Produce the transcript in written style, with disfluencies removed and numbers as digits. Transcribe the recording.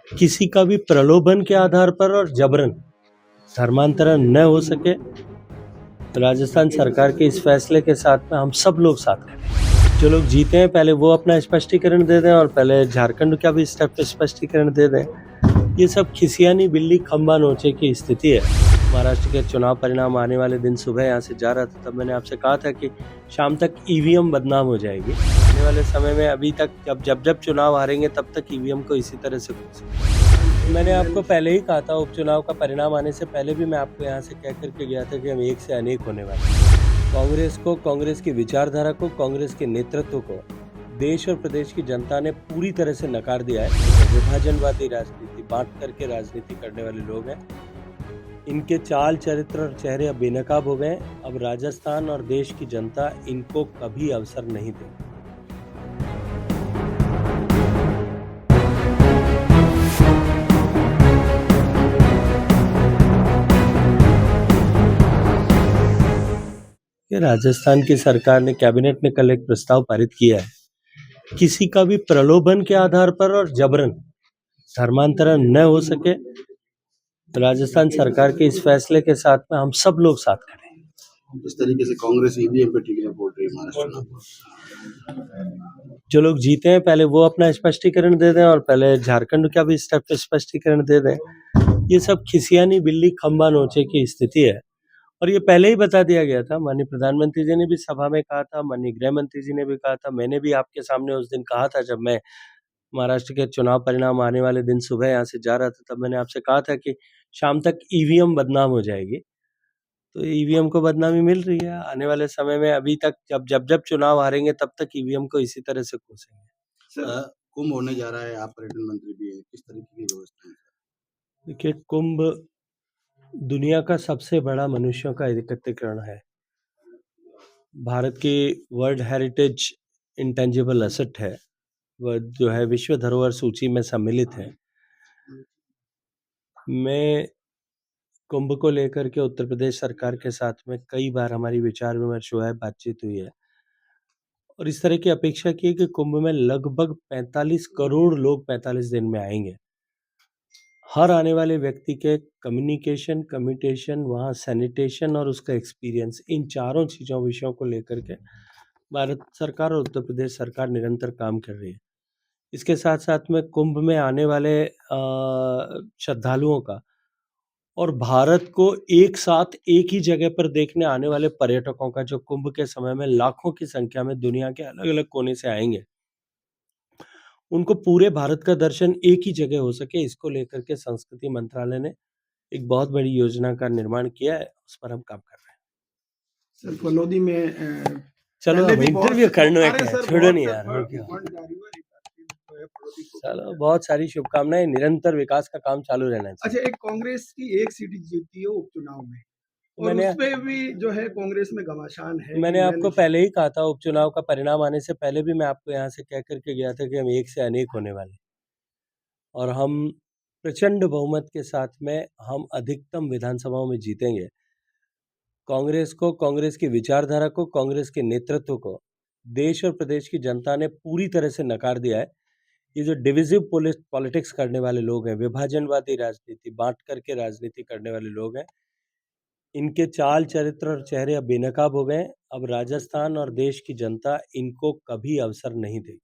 किसी का भी प्रलोभन के आधार पर और जबरन धर्मांतरण न हो सके, राजस्थान सरकार के इस फैसले के साथ में हम सब लोग साथ हैं। जो लोग जीते हैं पहले वो अपना स्पष्टीकरण दे दें और पहले झारखंड का भी स्पष्टीकरण दे दें। ये सब खिसियानी बिल्ली खंबा नोचे की स्थिति है। महाराष्ट्र के चुनाव परिणाम आने वाले दिन सुबह यहाँ से जा रहा था, तब मैंने आपसे कहा था कि शाम तक ईवीएम बदनाम हो जाएगी। आने वाले समय में अभी तक जब चुनाव हारेंगे तब तक ईवीएम को इसी तरह से मैंने आपको पहले ही कहा था, उपचुनाव का परिणाम आने से पहले भी मैं आपको यहाँ से कह करके गया था कि हम एक से अनेक होने वाले हैं। कांग्रेस को, कांग्रेस की विचारधारा को, कांग्रेस के नेतृत्व को देश और प्रदेश की जनता ने पूरी तरह से नकार दिया है। विभाजनवादी राजनीति, बांट करके राजनीति करने वाले लोग हैं। इनके चाल, चरित्र और चेहरे अब बेनकाब हो गए। अब राजस्थान और देश की जनता इनको कभी अवसर नहीं देगी। राजस्थान की सरकार ने, कैबिनेट ने कल एक प्रस्ताव पारित किया है। किसी का भी प्रलोभन के आधार पर और जबरन धर्मांतरण न हो सके, राजस्थान सरकार के इस फैसले के साथ में हम सब लोग साथ खड़े हैं। इस तरीके से कांग्रेस ईवीएम पे टिकने बोल रही है महाराष्ट्र में। जो लोग जीते हैं पहले वो अपना स्पष्टीकरण दे दें और पहले झारखंड का भी स्पष्टीकरण दे दें। ये सब खिसियानी बिल्ली खंबा नोचे की स्थिति है और ये पहले ही बता दिया गया था। माननीय प्रधानमंत्री जी ने भी सभा में कहा था, माननीय गृह मंत्री जी ने भी कहा था, मैंने भी आपके सामने उस दिन कहा था जब मैं महाराष्ट्र के चुनाव परिणाम आने वाले दिन सुबह यहाँ से जा रहा था, तब मैंने आपसे कहा था कि शाम तक ईवीएम बदनाम हो जाएगी। तो ईवीएम को बदनामी मिल रही है। आने वाले समय में अभी तक जब चुनाव हारेंगे तब तक ईवीएम को इसी तरह से कोसेंगे। कुंभ होने जा रहा है, आप पर्यटन मंत्री भी हैं, किस तरीके की व्यवस्था है? देखिए, कुंभ दुनिया का सबसे बड़ा मनुष्यों का एकत्रीकरण है। भारत की वर्ल्ड हेरिटेज इंटेंजिबल एसेट है, वह जो है विश्व धरोहर सूची में सम्मिलित है। मैं कुंभ को लेकर के उत्तर प्रदेश सरकार के साथ में कई बार हमारी विचार विमर्श हुआ है, बातचीत हुई है और इस तरह की अपेक्षा की है कि कुंभ में लगभग 45 करोड़ लोग 45 दिन में आएंगे। हर आने वाले व्यक्ति के कम्युनिकेशन, कम्यूटेशन, वहाँ सैनिटेशन और उसका एक्सपीरियंस, इन चारों चीज़ों विषयों को लेकर के भारत सरकार और उत्तर प्रदेश सरकार निरंतर काम कर रही है। इसके साथ साथ में कुंभ में आने वाले श्रद्धालुओं का और भारत को एक साथ एक ही जगह पर देखने आने वाले पर्यटकों का, जो कुंभ के समय में लाखों की संख्या में दुनिया के अलग-अलग कोने से आएंगे, उनको पूरे भारत का दर्शन एक ही जगह हो सके, इसको लेकर के संस्कृति मंत्रालय ने एक बहुत बड़ी योजना का निर्माण किया है। उस पर हम काम कर रहे हैं। सर, फलोदी में चलो अब इंटरव्यू करने में क्या, छोड़ो नहीं यार। चलो, बहुत सारी शुभकामनाएं, निरंतर विकास का काम चालू रहना चाहिए। अच्छा, एक कांग्रेस की एक सीट जीती है उपचुनाव में और उसमें भी जो है कांग्रेस में घमासान है। मैंने आपको पहले ही कहा था, उपचुनाव का परिणाम आने से पहले भी मैं आपको यहाँ से कह करके गया था कि हम एक से अनेक होने वाले और हम प्रचंड बहुमत के साथ में हम अधिकतम विधानसभाओं में जीतेंगे। कांग्रेस को, कांग्रेस की विचारधारा को, कांग्रेस के नेतृत्व को देश और प्रदेश की जनता ने पूरी तरह से नकार दिया है। ये जो डिविजिव पॉलिटिक्स करने वाले लोग हैं, विभाजनवादी राजनीति, बांट करके राजनीति करने वाले लोग हैं, इनके चाल, चरित्र और चेहरे अब बेनकाब हो गए। अब राजस्थान और देश की जनता इनको कभी अवसर नहीं देगी।